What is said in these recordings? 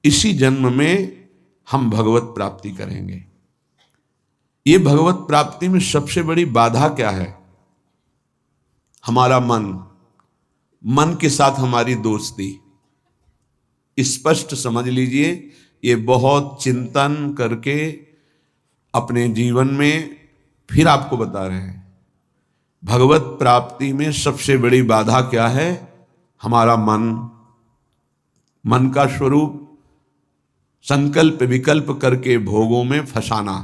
इसी जन्म में हम भगवत प्राप्ति करेंगे। ये भगवत प्राप्ति में सबसे बड़ी बाधा क्या है? हमारा मन के साथ हमारी दोस्ती। स्पष्ट समझ लीजिए, ये बहुत चिंतन करके अपने जीवन में फिर आपको बता रहे हैं। भगवत प्राप्ति में सबसे बड़ी बाधा क्या है? हमारा मन का स्वरूप संकल्प विकल्प करके भोगों में फंसाना।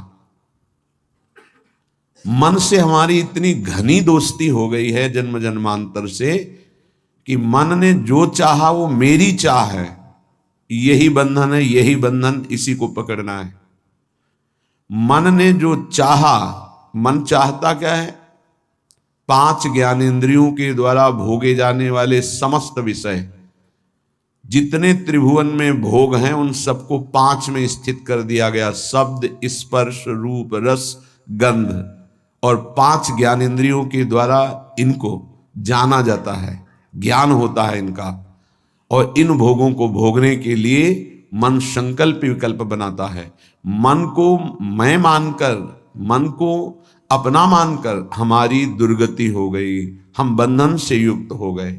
मन से हमारी इतनी घनी दोस्ती हो गई है जन्म जन्मांतर से कि मन ने जो चाहा वो मेरी चाह है, यही बंधन है, यही बंधन, इसी को पकड़ना है। मन ने जो चाहा, मन चाहता क्या है? 5 ज्ञानेंद्रियों के द्वारा भोगे जाने वाले समस्त विषय, जितने त्रिभुवन में भोग हैं उन सबको 5 में स्थित कर दिया गया। शब्द, स्पर्श, रूप, रस, गंध, और 5 ज्ञानेंद्रियों के द्वारा इनको जाना जाता है, ज्ञान होता है इनका। और इन भोगों को भोगने के लिए मन संकल्प विकल्प बनाता है। मन को मैं मानकर, मन को अपना मानकर हमारी दुर्गति हो गई, हम बंधन से युक्त हो गए,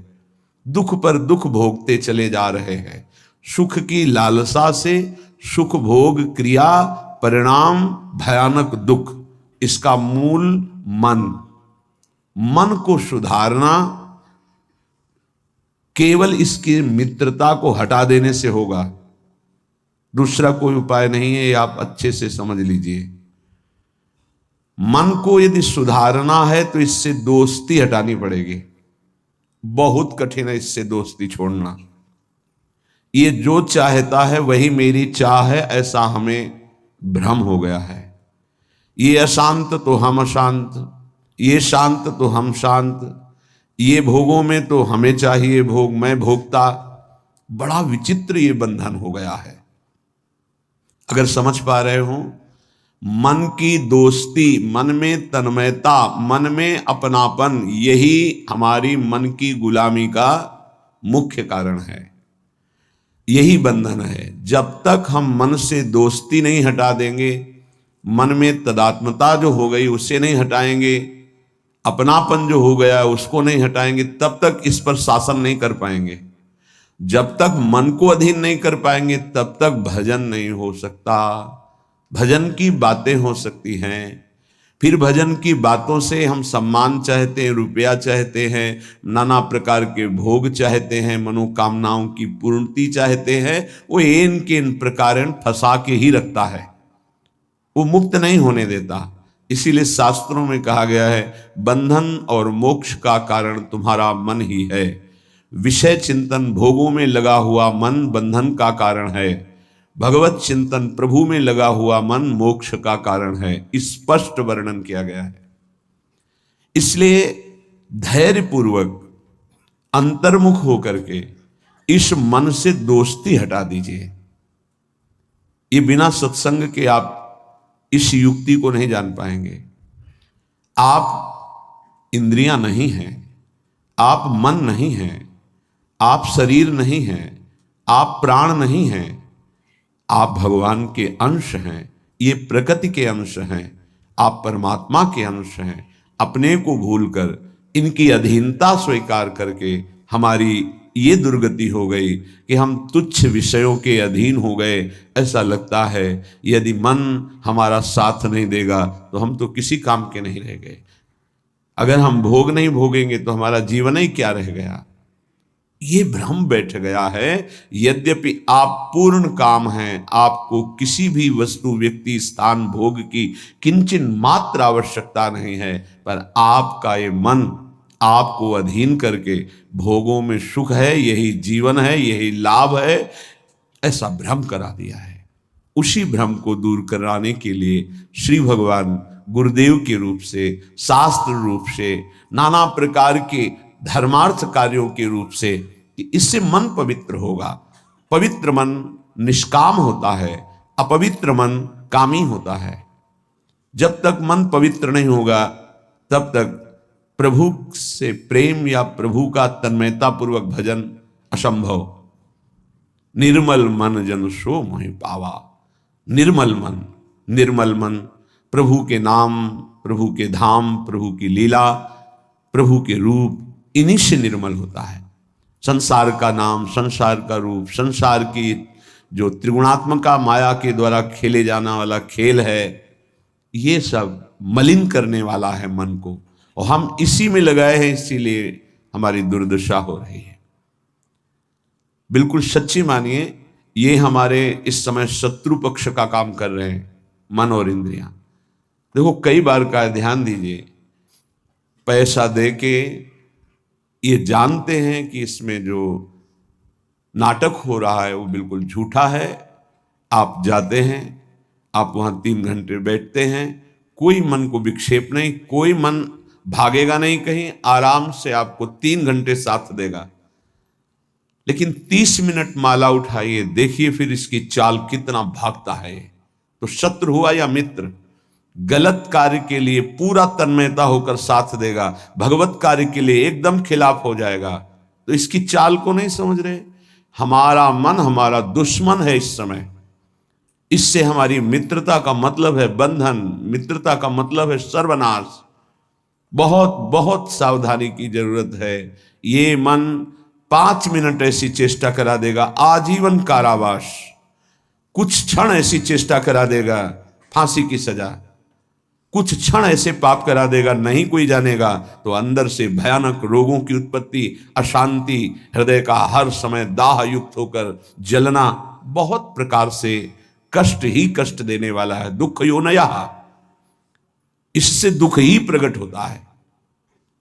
दुख पर दुख भोगते चले जा रहे हैं। सुख की लालसा से सुख भोग क्रिया परिणाम भयानक दुख, इसका मूल मन को सुधारना केवल इसकी मित्रता को हटा देने से होगा, दूसरा कोई उपाय नहीं है। ये आप अच्छे से समझ लीजिए। मन को यदि सुधारना है तो इससे दोस्ती हटानी पड़ेगी। बहुत कठिन है इससे दोस्ती छोड़ना। ये जो चाहता है वही मेरी चाह है, ऐसा हमें भ्रम हो गया है। ये अशांत तो हम अशांत, ये शांत तो हम शांत, ये भोगों में तो हमें चाहिए भोग, मैं भोगता। बड़ा विचित्र ये बंधन हो गया है। अगर समझ पा रहे हो, मन की दोस्ती, मन में तन्मयता, मन में अपनापन, यही हमारी मन की गुलामी का मुख्य कारण है, यही बंधन है। जब तक हम मन से दोस्ती नहीं हटा देंगे, मन में तदात्मता जो हो गई उसे नहीं हटाएंगे, अपनापन जो हो गया उसको नहीं हटाएंगे, तब तक इस पर शासन नहीं कर पाएंगे। जब तक मन को अधीन नहीं कर पाएंगे तब तक भजन नहीं हो सकता। भजन की बातें हो सकती हैं, फिर भजन की बातों से हम सम्मान चाहते हैं, रुपया चाहते हैं, नाना प्रकार के भोग चाहते हैं, मनोकामनाओं की पूर्ति चाहते हैं। वो इन के इन प्रकार फंसा के ही रखता है, वो मुक्त नहीं होने देता। इसीलिए शास्त्रों में कहा गया है, बंधन और मोक्ष का कारण तुम्हारा मन ही है। विषय चिंतन भोगों में लगा हुआ मन बंधन का कारण है, भगवत चिंतन प्रभु में लगा हुआ मन मोक्ष का कारण है। स्पष्ट वर्णन किया गया है। इसलिए धैर्य पूर्वक अंतर्मुख होकर के इस मन से दोस्ती हटा दीजिए। ये बिना सत्संग के आप इस युक्ति को नहीं जान पाएंगे। आप इंद्रियां नहीं हैं, आप मन नहीं हैं, आप शरीर नहीं हैं, आप प्राण नहीं हैं, आप भगवान के अंश हैं, ये प्रकृति के अंश हैं, आप परमात्मा के अंश हैं। अपने को भूलकर इनकी अधीनता स्वीकार करके हमारी ये दुर्गति हो गई कि हम तुच्छ विषयों के अधीन हो गए। ऐसा लगता है यदि मन हमारा साथ नहीं देगा तो हम तो किसी काम के नहीं रह गए। अगर हम भोग नहीं भोगेंगे तो हमारा जीवन ही क्या रह गया। ये भ्रम बैठ गया है। यद्यपि आप पूर्ण काम हैं, आपको किसी भी वस्तु व्यक्ति स्थान भोग की किंचन मात्र आवश्यकता नहीं है, पर आपका ये मन आपको अधीन करके भोगों में सुख है, यही जीवन है, यही लाभ है, ऐसा भ्रम करा दिया है। उसी भ्रम को दूर कराने के लिए श्री भगवान गुरुदेव के रूप से, शास्त्र रूप से, नाना प्रकार के धर्मार्थ कार्यों के रूप से, कि इससे मन पवित्र होगा। पवित्र मन निष्काम होता है, अपवित्र मन कामी होता है। जब तक मन पवित्र नहीं होगा तब तक प्रभु से प्रेम या प्रभु का तन्मयता पूर्वक भजन असंभव। निर्मल मन जन सो मोहि पावा। निर्मल मन, निर्मल मन प्रभु के नाम, प्रभु के धाम, प्रभु की लीला, प्रभु के रूप, इन्हीं से निर्मल होता है। संसार का नाम, संसार का रूप, संसार की जो त्रिगुणात्मका माया के द्वारा खेले जाना वाला खेल है, ये सब मलिन करने वाला है मन को, और हम इसी में लगाए हैं, इसीलिए हमारी दुर्दशा हो रही है। बिल्कुल सच्ची मानिए, ये हमारे इस समय शत्रु पक्ष का काम कर रहे हैं, मन और इंद्रियां। देखो, कई बार का ध्यान दीजिए, पैसा दे के ये जानते हैं कि इसमें जो नाटक हो रहा है वो बिल्कुल झूठा है। आप जाते हैं, आप वहां 3 घंटे बैठते हैं, कोई मन को विक्षेप नहीं, कोई मन भागेगा नहीं कहीं, आराम से आपको 3 घंटे साथ देगा। लेकिन 30 मिनट माला उठाइए, देखिए फिर इसकी चाल कितना भागता है। तो शत्रु हुआ या मित्र? गलत कार्य के लिए पूरा तन्मयता होकर साथ देगा, भगवत कार्य के लिए एकदम खिलाफ हो जाएगा। तो इसकी चाल को नहीं समझ रहे। हमारा मन हमारा दुश्मन है इस समय। इससे हमारी मित्रता का मतलब है बंधन, मित्रता का मतलब है सर्वनाश। बहुत बहुत सावधानी की जरूरत है। ये मन 5 मिनट ऐसी चेष्टा करा देगा, आजीवन कारावास। कुछ क्षण ऐसी चेष्टा करा देगा, फांसी की सजा। कुछ क्षण ऐसे पाप करा देगा, नहीं कोई जानेगा, तो अंदर से भयानक रोगों की उत्पत्ति, अशांति, हृदय का हर समय दाह युक्त होकर जलना, बहुत प्रकार से कष्ट ही कष्ट देने वाला है। दुख योनया, इससे दुख ही प्रकट होता है।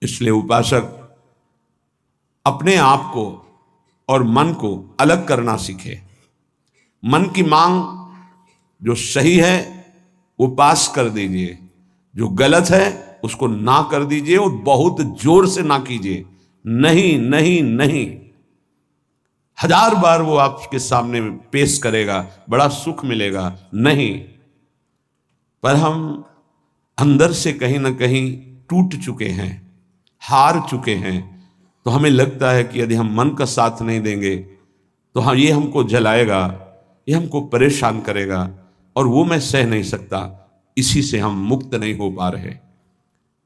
इसलिए उपासक अपने आप को और मन को अलग करना सीखे। मन की मांग जो सही है वो पास कर दीजिए, जो गलत है उसको ना कर दीजिए, और बहुत जोर से ना कीजिए। नहीं नहीं नहीं, 1000 बार वो आपके सामने पेश करेगा, बड़ा सुख मिलेगा। नहीं, पर हम अंदर से कहीं ना कहीं टूट चुके हैं, हार चुके हैं। तो हमें लगता है कि यदि हम मन का साथ नहीं देंगे तो हाँ, ये हमको जलाएगा, ये हमको परेशान करेगा, और वो मैं सह नहीं सकता। इसी से हम मुक्त नहीं हो पा रहे,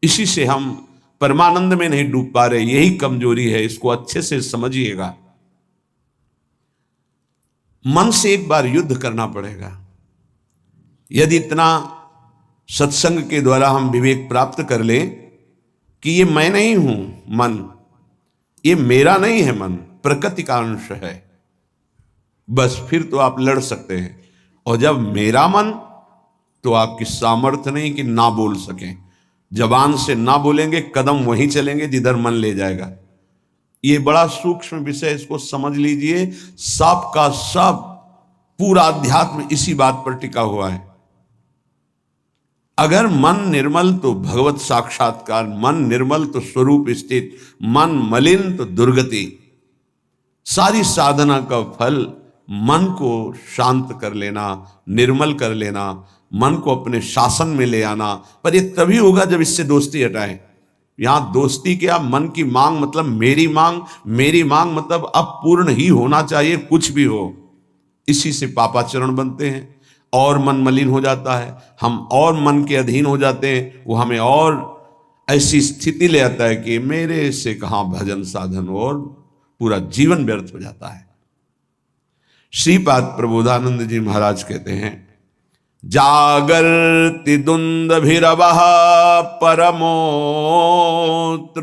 इसी से हम परमानंद में नहीं डूब पा रहे। यही कमजोरी है, इसको अच्छे से समझिएगा। मन से एक बार युद्ध करना पड़ेगा। यदि इतना सत्संग के द्वारा हम विवेक प्राप्त कर लें कि ये मैं नहीं हूं, मन ये मेरा नहीं है, मन प्रकृति का अंश है, बस फिर तो आप लड़ सकते हैं। और जब मेरा मन, तो आपकी सामर्थ्य नहीं कि ना बोल सकें। जबान से ना बोलेंगे, कदम वहीं चलेंगे जिधर मन ले जाएगा। ये बड़ा सूक्ष्म विषय, इसको समझ लीजिए। सब का सब पूरा अध्यात्म इसी बात पर टिका हुआ है। अगर मन निर्मल तो भगवत साक्षात्कार, मन निर्मल तो स्वरूप स्थित, मन मलिन तो दुर्गति। सारी साधना का फल मन को शांत कर लेना, निर्मल कर लेना, मन को अपने शासन में ले आना। पर ये तभी होगा जब इससे दोस्ती हटाएं। यहां दोस्ती क्या, मन की मांग मतलब मेरी मांग, मेरी मांग मतलब अब पूर्ण ही होना चाहिए, कुछ भी हो। इसी से पापाचरण बनते हैं और मन मलिन हो जाता है, हम और मन के अधीन हो जाते हैं। वो हमें और ऐसी स्थिति ले आता है कि मेरे से कहां भजन साधन, और पूरा जीवन व्यर्थ हो जाता है। श्रीपाद प्रबोधानंद जी महाराज कहते हैं, जागर्ति दुंदभिरवः परमोत्र,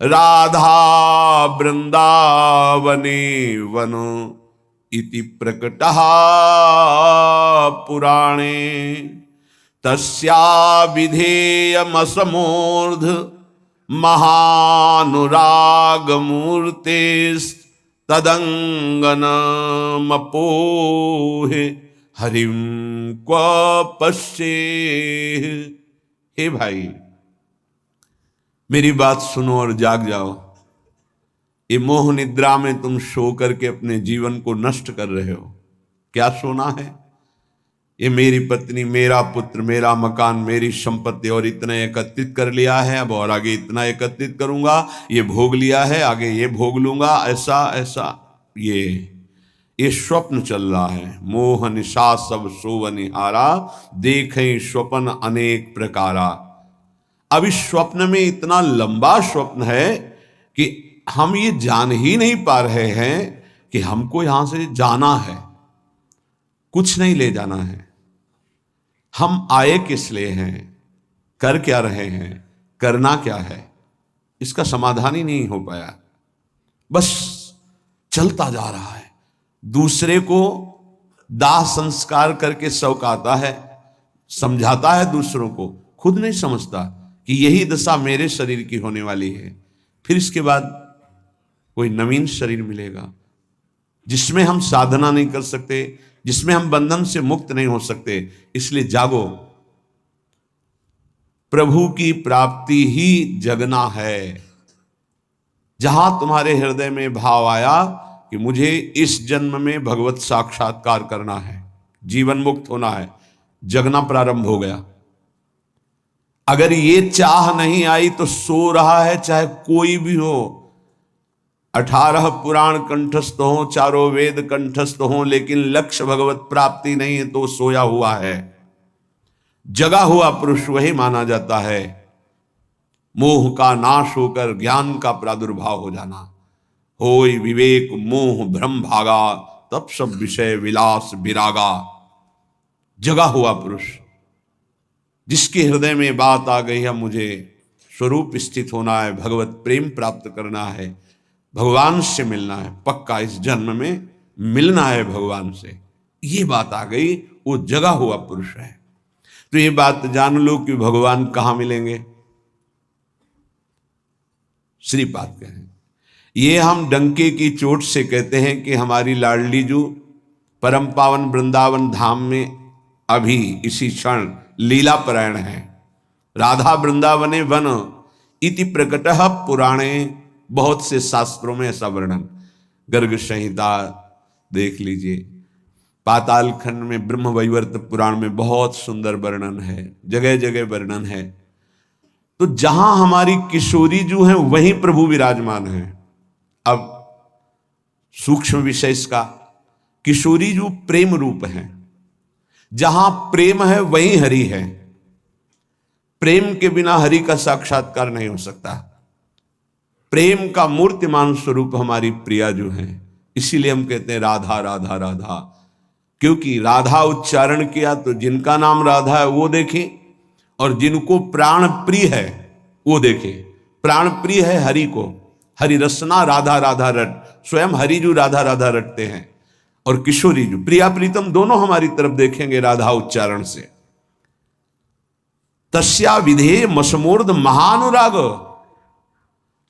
राधा वृंदावने वन इति प्रकटः पुराणे, तस्या विधेयमसमूर्ध महानुरागमूर्तेस्तदंगनमपोहे हरिम क्व पश्ये। हे भाई, मेरी बात सुनो और जाग जाओ। ये मोह निद्रा में तुम सो करके अपने जीवन को नष्ट कर रहे हो। क्या सोना है? ये मेरी पत्नी, मेरा पुत्र, मेरा मकान, मेरी संपत्ति, और इतना एकत्रित कर लिया है, अब और आगे इतना एकत्रित करूंगा, ये भोग लिया है, आगे ये भोग लूंगा, ऐसा ऐसा। ये ये स्वप्न चल रहा है। मोह निशा सब सोवनिहारा, देखें स्वप्न अनेक प्रकारा। अब इस स्वप्न में इतना लंबा स्वप्न है कि हम ये जान ही नहीं पा रहे हैं कि हमको यहां से जाना है, कुछ नहीं ले जाना है। हम आए किस लिए हैं, कर क्या रहे हैं, करना क्या है, इसका समाधान ही नहीं हो पाया। बस चलता जा रहा है, दूसरे को दाह संस्कार करके सौकाता है, समझाता है दूसरों को, खुद नहीं समझता कि यही दशा मेरे शरीर की होने वाली है। फिर इसके बाद कोई नवीन शरीर मिलेगा जिसमें हम साधना नहीं कर सकते, जिसमें हम बंधन से मुक्त नहीं हो सकते। इसलिए जागो, प्रभु की प्राप्ति ही जगना है। जहां तुम्हारे हृदय में भाव आया कि मुझे इस जन्म में भगवत साक्षात्कार करना है, जीवन मुक्त होना है, जगना प्रारंभ हो गया। अगर ये चाह नहीं आई तो सो रहा है, चाहे कोई भी हो। 18 पुराण कंठस्थ हो, चारों वेद कंठस्थ हो, लेकिन लक्ष्य भगवत प्राप्ति नहीं है तो सोया हुआ है। जगा हुआ पुरुष वही माना जाता है। मोह का नाश होकर ज्ञान का प्रादुर्भाव हो जाना। होय विवेक मोह भ्रम भागा, तब सब विषय विलास विरागा। जगा हुआ पुरुष जिसके हृदय में बात आ गई है, मुझे स्वरूप स्थित होना है, भगवत प्रेम प्राप्त करना है, भगवान से मिलना है, पक्का इस जन्म में मिलना है भगवान से, ये बात आ गई, वो जगा हुआ पुरुष है। तो ये बात जान लो कि भगवान कहां मिलेंगे। श्रीपाद कहें, ये हम डंके की चोट से कहते हैं कि हमारी लाडली जू परम पावन वृंदावन धाम में अभी इसी क्षण लीला परायण है। राधा वृंदावने वन इति प्रकटः पुराणे, बहुत से शास्त्रों में ऐसा वर्णन, गर्ग संहिता देख लीजिए, पाताल खंड में ब्रह्म वैवर्त पुराण में बहुत सुंदर वर्णन है, जगह जगह वर्णन है। तो जहां हमारी किशोरी जो है वहीं प्रभु विराजमान है। अब सूक्ष्म विषय इसका, किशोरी जो प्रेम रूप है, जहां प्रेम है वहीं हरि है। प्रेम के बिना हरि का साक्षात्कार नहीं हो सकता। प्रेम का मूर्तिमान स्वरूप हमारी प्रिया जो है, इसीलिए हम कहते हैं राधा राधा राधा, क्योंकि राधा उच्चारण किया तो जिनका नाम राधा है वो देखें, और जिनको प्राण प्रिय है वो देखें। प्राण प्रिय है हरि को, हरि रसना राधा राधा रट, स्वयं हरि जो राधा राधा रटते हैं, और किशोरी जो प्रिया प्रीतम दोनों हमारी तरफ देखेंगे राधा उच्चारण से। तस्या विधेय मसमूर्ध महानुराग,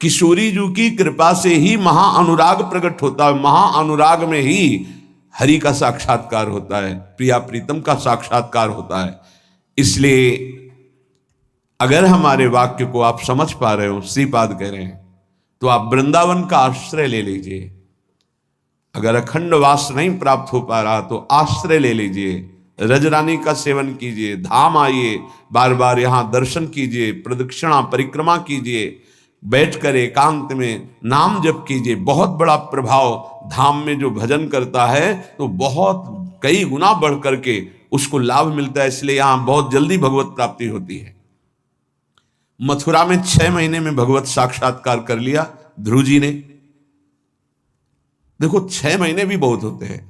किशोरी जी की कृपा से ही महाअनुराग प्रकट होता है। महाअनुराग में ही हरि का साक्षात्कार होता है, प्रिया प्रीतम का साक्षात्कार होता है। इसलिए अगर हमारे वाक्य को आप समझ पा रहे हो, श्रीपाद कह रहे हैं, तो आप वृंदावन का आश्रय ले लीजिए। अगर अखंड वास नहीं प्राप्त हो पा रहा तो आश्रय ले लीजिए, रजरानी का सेवन कीजिए, धाम आइए, बार बार यहां दर्शन कीजिए, प्रदक्षिणा परिक्रमा कीजिए, बैठकर एकांत में नाम जप कीजिए। बहुत बड़ा प्रभाव धाम में जो भजन करता है तो बहुत कई गुना बढ़ करके उसको लाभ मिलता है। इसलिए यहां बहुत जल्दी भगवत प्राप्ति होती है। मथुरा में 6 महीने में भगवत साक्षात्कार कर लिया ध्रुव जी ने। देखो 6 महीने भी बहुत होते हैं।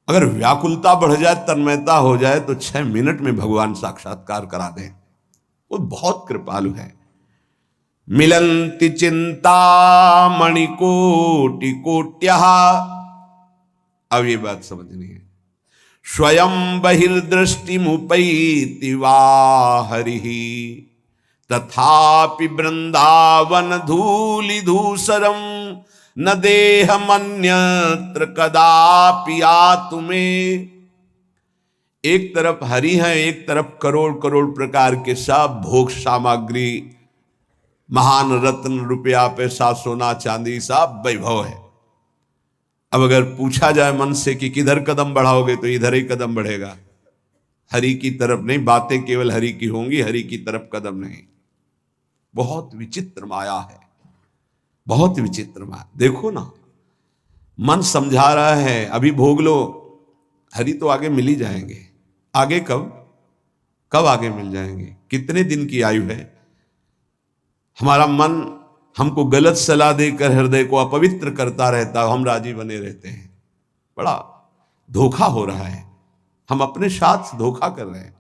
अगर व्याकुलता बढ़ जाए, तन्मयता हो जाए, तो 6 मिनट में भगवान साक्षात्कार करा दें। वो बहुत कृपालु है। मिलंति चिंता मणिकोटि कोट्यः, अब ये बात समझनी है। स्वयं बहिर्दृष्टि मुपैति वा हरिः, तथापि वृंदावन धूलि धूसरम न देहमन्यत्र कदापि आतुमे। एक तरफ हरि है, एक तरफ करोड़ करोड़ प्रकार के सब भोग सामग्री, महान रत्न, रुपया पैसा, सोना चांदी, सब वैभव है। अब अगर पूछा जाए मन से कि किधर कदम बढ़ाओगे, तो इधर ही कदम बढ़ेगा, हरि की तरफ नहीं। बातें केवल हरि की होंगी, हरि की तरफ कदम नहीं। बहुत विचित्र माया है, बहुत विचित्र माया। देखो ना, मन समझा रहा है अभी भोग लो, हरि तो आगे मिल ही जाएंगे। आगे कब कब आगे मिल जाएंगे? कितने दिन की आयु है? हमारा मन हमको गलत सलाह देकर हृदय को अपवित्र करता रहता है, हम राजी बने रहते हैं। बड़ा धोखा हो रहा है, हम अपने साथ धोखा कर रहे हैं।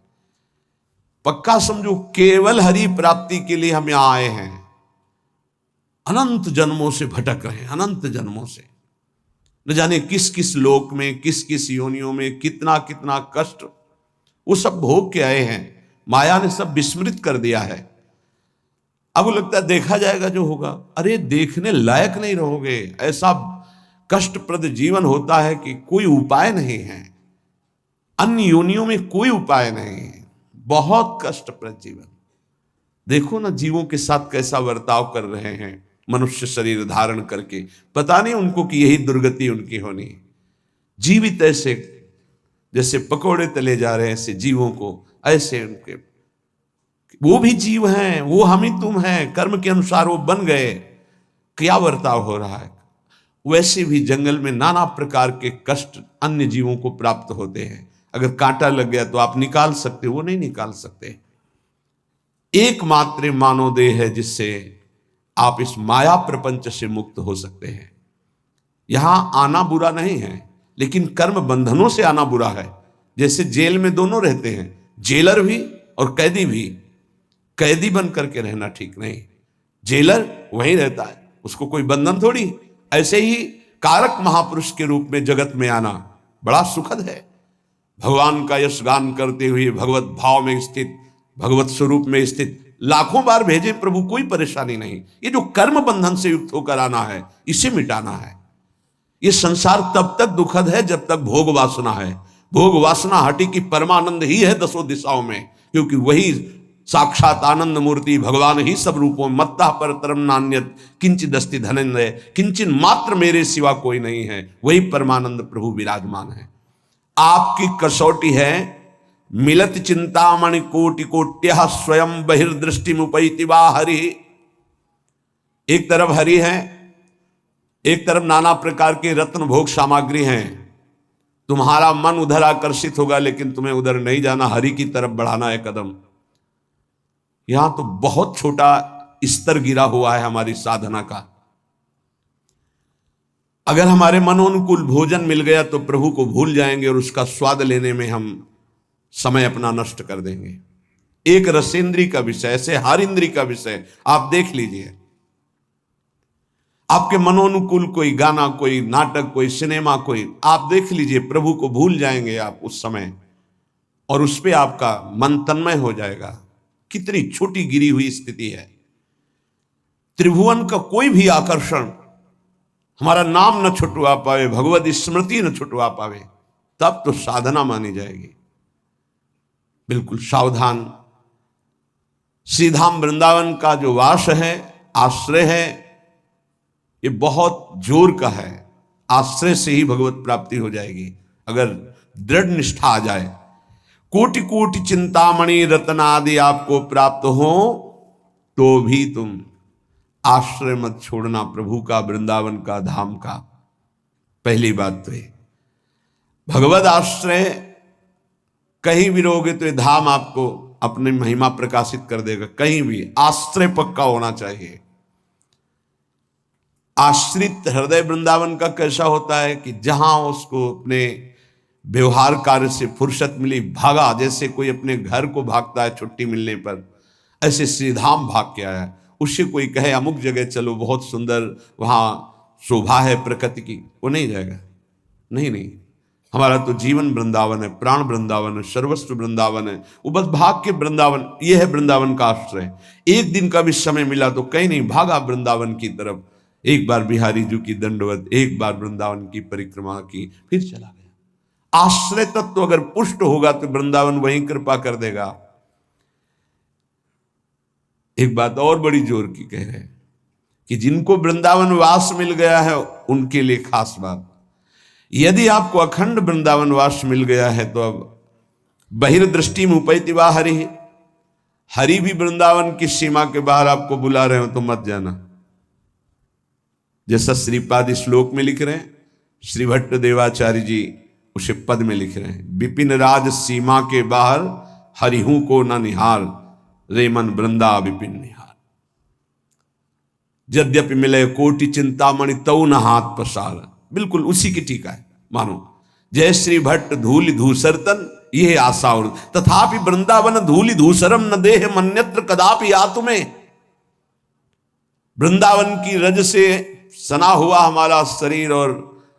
पक्का समझो, केवल हरि प्राप्ति के लिए हम यहां आए हैं। अनंत जन्मों से भटक रहे हैं, अनंत जन्मों से, न जाने किस किस लोक में, किस किस योनियों में कितना कितना कष्ट वो सब भोग के आए हैं। माया ने सब विस्मृत कर दिया है। अब लगता है देखा जाएगा जो होगा। अरे देखने लायक नहीं रहोगे। ऐसा कष्टप्रद जीवन होता है कि कोई उपाय नहीं है, अन्य योनियों में कोई उपाय नहीं है। बहुत कष्टप्रद जीवन। देखो ना जीवों के साथ कैसा बर्ताव कर रहे हैं मनुष्य शरीर धारण करके। पता नहीं उनको कि यही दुर्गति उनकी होनी है। जीवित ऐसे जैसे पकोड़े तले जा रहे हैं, ऐसे जीवों को, ऐसे उनके, वो भी जीव हैं, वो हम ही तुम हैं, कर्म के अनुसार वो बन गए। क्या बर्ताव हो रहा है। वैसे भी जंगल में नाना प्रकार के कष्ट अन्य जीवों को प्राप्त होते हैं। अगर कांटा लग गया तो आप निकाल सकते हो, वो नहीं निकाल सकते। एकमात्र मानव देह है जिससे आप इस माया प्रपंच से मुक्त हो सकते हैं। यहां आना बुरा नहीं है, लेकिन कर्म बंधनों से आना बुरा है। जैसे जेल में दोनों रहते हैं, जेलर भी और कैदी भी। कैदी बन करके रहना ठीक नहीं, जेलर वहीं रहता है, उसको कोई बंधन थोड़ी। ऐसे ही कारक महापुरुष के रूप में जगत में आना बड़ा सुखद है। भगवान का यश गान करते हुए भगवत भाव में स्थित, भगवत स्वरूप में स्थित लाखों बार भेजे प्रभु, कोई परेशानी नहीं। ये जो कर्म बंधन से युक्त होकर आना है, इसे मिटाना है। ये संसार तब तक दुखद है जब तक भोग वासना है। भोग वासना हटी की परमानंद ही है दसों दिशाओं में, क्योंकि वही साक्षात आनंद मूर्ति भगवान ही सब रूपों में। मत्ता पर तरम नान्यत किंचित अस्ति धनंजय, किंचित मात्र मेरे सिवा कोई नहीं है। वही परमानंद प्रभु विराजमान है। आपकी कसौटी है मिलत चिंतामणि कोटि कोट्यः स्वयं बहिर्दृष्टि मुपैति वा हरि। एक तरफ हरि है, एक तरफ नाना प्रकार के रत्न भोग सामग्री हैं। तुम्हारा मन उधर आकर्षित होगा, लेकिन तुम्हें उधर नहीं जाना, हरि की तरफ बढ़ाना है कदम। यहां तो बहुत छोटा स्तर गिरा हुआ है हमारी साधना का। अगर हमारे मनोनुकूल भोजन मिल गया तो प्रभु को भूल जाएंगे और उसका स्वाद लेने में हम समय अपना नष्ट कर देंगे। एक रसेंद्री का विषय, ऐसे हर इंद्री का विषय आप देख लीजिए। आपके मनोनुकूल कोई गाना, कोई नाटक, कोई सिनेमा, कोई आप देख लीजिए, प्रभु को भूल जाएंगे आप उस समय, और उस पर आपका मन तन्मय हो जाएगा। कितनी छोटी गिरी हुई स्थिति है। त्रिभुवन का कोई भी आकर्षण हमारा नाम न छुटवा पावे, भगवत स्मृति न छुटवा पावे, तब तो साधना मानी जाएगी। बिल्कुल सावधान। श्रीधाम वृंदावन का जो वास है, आश्रय है, ये बहुत जोर का है। आश्रय से ही भगवत प्राप्ति हो जाएगी अगर दृढ़ निष्ठा आ जाए। कोटि कोटि चिंतामणि रत्न आदि आपको प्राप्त हो तो भी तुम आश्रय मत छोड़ना प्रभु का, वृंदावन का, धाम का। पहली बात तो ये भगवत आश्रय कहीं भी रहोगे तो ये धाम आपको अपनी महिमा प्रकाशित कर देगा। कहीं भी आश्रय पक्का होना चाहिए। आश्रित हृदय वृंदावन का कैसा होता है कि जहां उसको अपने व्यवहार कार्य से फुर्सत मिली, भागा। जैसे कोई अपने घर को भागता है छुट्टी मिलने पर, ऐसे श्रीधाम भाग के आया। उससे कोई कहे अमुक जगह चलो, बहुत सुंदर वहां शोभा है प्रकृति की, वो नहीं जाएगा। नहीं, हमारा तो जीवन वृंदावन है, प्राण वृंदावन है, सर्वस्व वृंदावन है। वो बस भाग के वृंदावन, ये है वृंदावन का आश्रय। एक दिन का भी समय मिला तो कहीं नहीं, भागा वृंदावन की तरफ। एक बार बिहारी जी की दंडवत, एक बार वृंदावन की परिक्रमा की, फिर चला गया। आश्रय तत्व अगर पुष्ट होगा तो वृंदावन वहीं कृपा कर देगा। एक बात और बड़ी जोर की कह रहे हैं कि जिनको वृंदावन वास मिल गया है उनके लिए खास बात। यदि आपको अखंड वृंदावन वास मिल गया है तो अब बहिर्दृष्टि मुपैति वा हरि। हरि भी वृंदावन की सीमा के बाहर आपको बुला रहे हो तो मत जाना। जैसा श्रीपाद श्लोक में लिख रहे हैं, श्री भट्ट देवाचार्य जी उसे पद में लिख रहे हैं, विपिन राज सीमा के बाहर हरिहू को न निहार, रे मन वृंदा विपिन निहार। यद्यपि मिले कोटि चिंतामणि तऊ न हाथ पसार। बिल्कुल उसी की टीका है मानो। जय श्री भट्ट धूलि धूसर तन ये आशा और, तथापि वृंदावन धूलि धूसरम न देह मन्यत्र कदापि आत्मे। वृंदावन की रज से सना हुआ हमारा शरीर और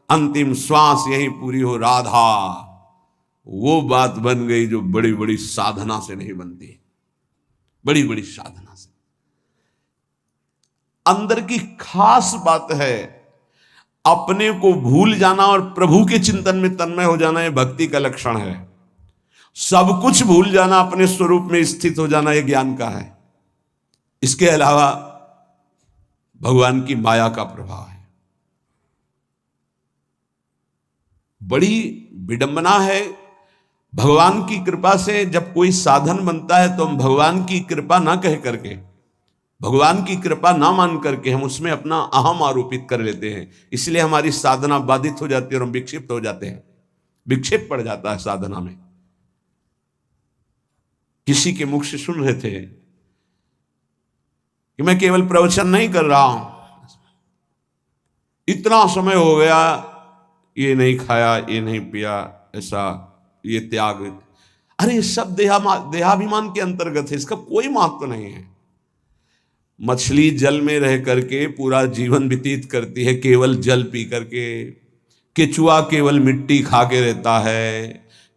अंतिम श्वास यही पूरी हो राधा, वो बात बन गई जो बड़ी बड़ी साधना से नहीं बनती, बड़ी बड़ी साधना से। अंदर की खास बात है अपने को भूल जाना और प्रभु के चिंतन में तन्मय हो जाना, यह भक्ति का लक्षण है। सब कुछ भूल जाना, अपने स्वरूप में स्थित हो जाना, यह ज्ञान का है। इसके अलावा भगवान की माया का प्रभाव है। बड़ी विडंबना है, भगवान की कृपा से जब कोई साधन बनता है तो हम भगवान की कृपा ना कह करके, भगवान की कृपा ना मान करके हम उसमें अपना अहम आरोपित कर लेते हैं। इसलिए हमारी साधना बाधित हो जाती है और हम विक्षिप्त हो जाते हैं, विक्षेप पड़ जाता है साधना में। किसी के मुख से सुन रहे थे कि मैं केवल प्रवचन नहीं कर रहा हूं, इतना समय हो गया ये नहीं खाया, ये नहीं पिया, ऐसा ये त्याग। अरे ये सब देहाभिमान के अंतर्गत है, इसका कोई महत्व नहीं है। मछली जल में रह करके पूरा जीवन व्यतीत करती है केवल जल पी करके, केचुआ केवल मिट्टी खा के रहता है,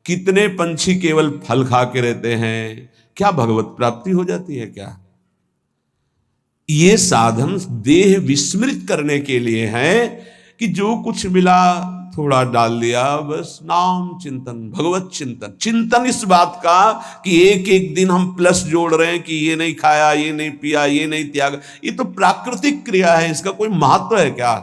कितने पंछी केवल फल खा के रहते हैं। क्या भगवत प्राप्ति हो जाती है क्या? ये साधन देह विस्मृत करने के लिए है कि जो कुछ मिला थोड़ा डाल दिया, बस नाम चिंतन, भगवत चिंतन। चिंतन इस बात का कि एक एक दिन हम प्लस जोड़ रहे हैं कि ये नहीं खाया, ये नहीं पिया, ये नहीं त्याग, ये तो प्राकृतिक क्रिया है, इसका कोई महत्व है क्या?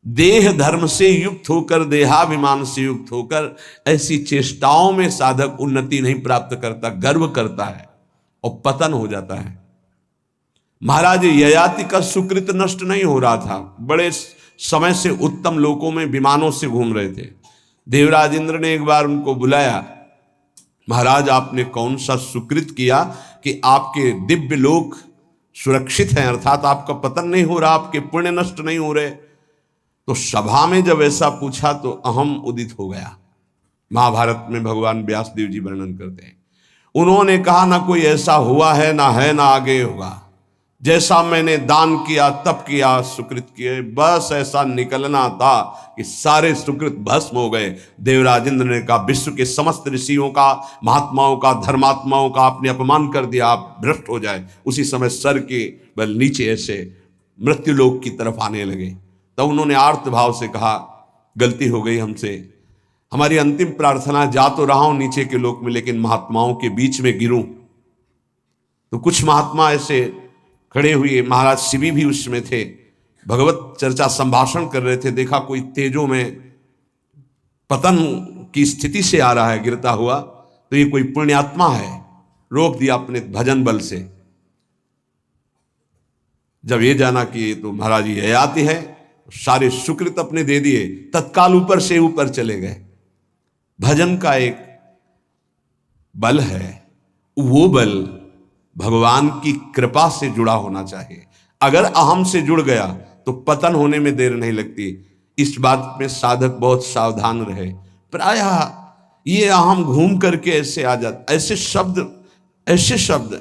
देह धर्म से युक्त होकर, देहाभिमान से युक्त होकर ऐसी चेष्टाओं में साधक उन्नति नहीं प्राप्त करता, गर्व करता है और पतन हो जाता है। महाराज ययाति का सुकृत नष्ट नहीं हो रहा था, बड़े समय से उत्तम लोकों में विमानों से घूम रहे थे। देवराज इंद्र ने एक बार उनको बुलाया, महाराज आपने कौन सा सुकृत किया कि आपके दिव्य लोक सुरक्षित हैं, अर्थात आपका पतन नहीं हो रहा, आपके पुण्य नष्ट नहीं हो रहे। तो सभा में जब ऐसा पूछा तो अहम उदित हो गया। महाभारत में भगवान व्यासदेव जी वर्णन करते हैं, उन्होंने कहा ना कोई ऐसा हुआ है, ना आगे होगा। जैसा मैंने दान किया, तप किया, सुकृत किए, बस ऐसा निकलना था कि सारे सुकृत भस्म हो गए। देवराज इंद्र ने कहा विश्व के समस्त ऋषियों का, महात्माओं का, धर्मात्माओं का आपने अपमान कर दिया, आप भ्रष्ट हो जाए। उसी समय सर के बल नीचे ऐसे मृत्युलोक की तरफ आने लगे। तब उन्होंने आर्त भाव से कहा गलती हो गई हमसे, हमारी अंतिम प्रार्थना, जा तो रहा हूं नीचे के लोक में लेकिन महात्माओं के बीच में गिरूं। तो कुछ महात्मा ऐसे खड़े हुए, महाराज शिवी भी उसमें थे, भगवत चर्चा संभाषण कर रहे थे। देखा कोई तेजों में पतन की स्थिति से आ रहा है गिरता हुआ, तो ये कोई पुण्यात्मा है, रोक दिया अपने भजन बल से। जब ये जाना कि ये तो महाराज ययाति है, सारे सुकृत अपने दे दिए, तत्काल ऊपर से ऊपर चले गए। भजन का एक बल है, वो बल भगवान की कृपा से जुड़ा होना चाहिए। अगर अहम से जुड़ गया तो पतन होने में देर नहीं लगती। इस बात में साधक बहुत सावधान रहे। प्रायः ये अहम घूम करके ऐसे आ जाता, ऐसे शब्द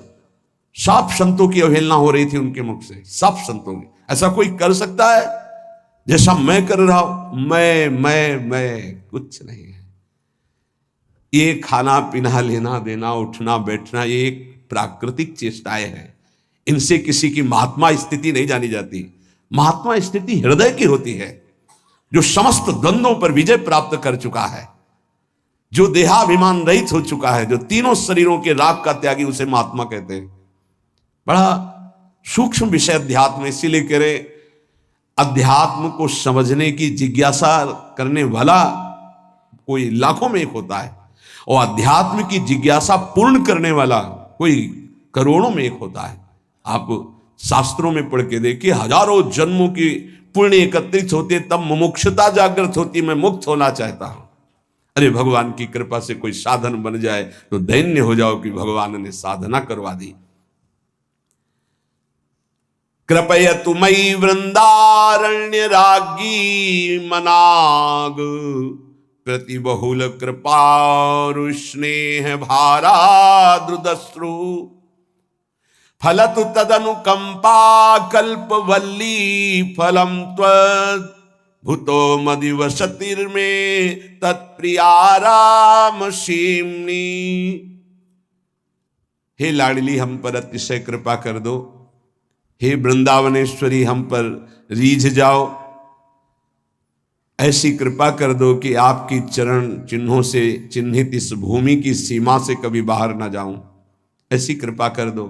साफ संतों की अवहेलना हो रही थी उनके मुख से, साफ संतों की। ऐसा कोई कर सकता है जैसा मैं कर रहा हूं? मैं कुछ नहीं है। ये खाना पीना, लेना देना, उठना बैठना, ये एक प्राकृतिक चेष्टाएं हैं। इनसे किसी की महात्मा स्थिति नहीं जानी जाती। महात्मा स्थिति हृदय की होती है, जो समस्त द्वंद्वों पर विजय प्राप्त कर चुका है, जो देहाभिमान रहित हो चुका है, जो तीनों शरीरों के राग का त्यागी, उसे महात्मा कहते हैं। बड़ा सूक्ष्म विषय अध्यात्म, इसीलिए कह रहे अध्यात्म को समझने की जिज्ञासा करने वाला कोई लाखों में एक होता है, और अध्यात्म की जिज्ञासा पूर्ण करने वाला कोई करोड़ों में एक होता है। आप शास्त्रों में पढ़ के देखिए, हजारों जन्मों की पुण्य एकत्रित होते तब मुमुक्षुता जागृत होती, मैं मुक्त होना चाहता हूं। अरे भगवान की कृपा से कोई साधन बन जाए तो दैन्य हो जाओ कि भगवान ने साधना करवा दी। कृपयतु मयि वृंदारण्य राज्ञी मनाग, प्रति बहुल कृपारु स्नेह भाराद्रुदश्रु, फलतु तदनुकंपा कल्पवल्ली फलम त्वत्, भूतो मदिवसतिर्मे तत्प्रियाराम सीमनी। हे लाडली हम पर अतिशय कृपा कर दो, हे वृंदावनेश्वरी हम पर रीझ जाओ, ऐसी कृपा कर दो कि आपकी चरण चिन्हों से चिन्हित इस भूमि की सीमा से कभी बाहर ना जाऊं, ऐसी कृपा कर दो।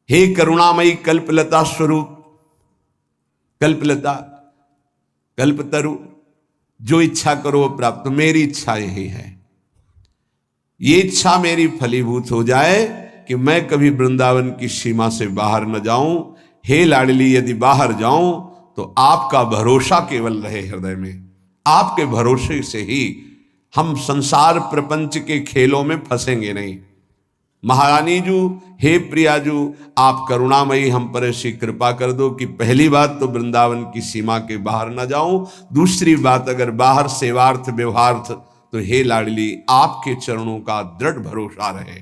हे करुणामयी कल्पलता स्वरूप, कल्पलता कल्पतरु, जो इच्छा करो वो प्राप्त। मेरी इच्छा यही है, ये इच्छा मेरी फलीभूत हो जाए कि मैं कभी वृंदावन की सीमा से बाहर न जाऊं। हे लाडली, यदि बाहर जाऊं तो आपका भरोसा केवल रहे हृदय में, आपके भरोसे से ही हम संसार प्रपंच के खेलों में फंसेंगे नहीं। महारानी जू, हे प्रियाजू, आप करुणामयी हम पर ऐसी कृपा कर दो कि पहली बात तो वृंदावन की सीमा के बाहर न जाऊं, दूसरी बात अगर बाहर सेवार्थ व्यवहार्थ तो हे लाडली आपके चरणों का दृढ़ भरोसा रहे।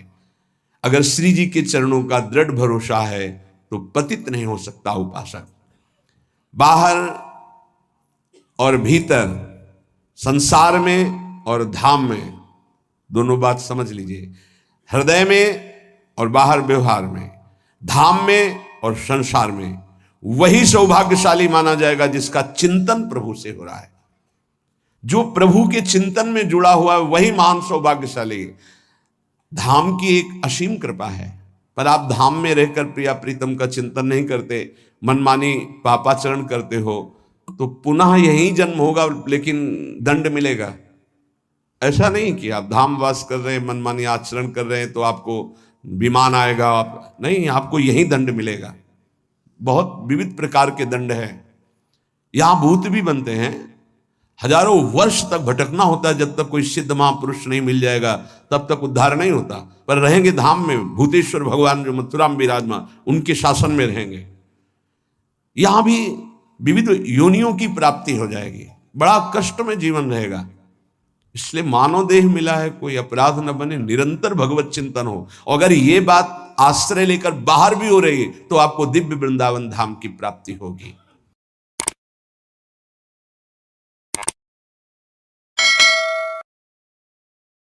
अगर श्री जी के चरणों का दृढ़ भरोसा है तो पतित नहीं हो सकता उपासक। बाहर और भीतर, संसार में और धाम में, दोनों बात समझ लीजिए। हृदय में और बाहर व्यवहार में, धाम में और संसार में, वही सौभाग्यशाली माना जाएगा जिसका चिंतन प्रभु से हो रहा है। जो प्रभु के चिंतन में जुड़ा हुआ है वही महान सौभाग्यशाली है। धाम की एक असीम कृपा है, पर आप धाम में रहकर प्रिया प्रीतम का चिंतन नहीं करते, मनमानी पापाचरण करते हो, तो पुनः यही जन्म होगा लेकिन दंड मिलेगा। ऐसा नहीं कि आप धाम वास कर रहे हैं, मनमानी आचरण कर रहे हैं तो आपको विमान आएगा, आप नहीं, आपको यही दंड मिलेगा। बहुत विविध प्रकार के दंड हैं। यहां भूत भी बनते हैं, हजारों वर्ष तक भटकना होता है, जब तक कोई सिद्ध महापुरुष नहीं मिल जाएगा तब तक उद्धार नहीं होता। पर रहेंगे धाम में, भूतेश्वर भगवान जो मथुरा में विराजमान, उनके शासन में रहेंगे। यहां भी विविध योनियों की प्राप्ति हो जाएगी, बड़ा कष्ट में जीवन रहेगा। इसलिए मानव देह मिला है, कोई अपराध न बने, निरंतर भगवत चिंतन हो। और अगर ये बात आश्रय लेकर बाहर भी हो रही है तो आपको दिव्य वृंदावन धाम की प्राप्ति होगी।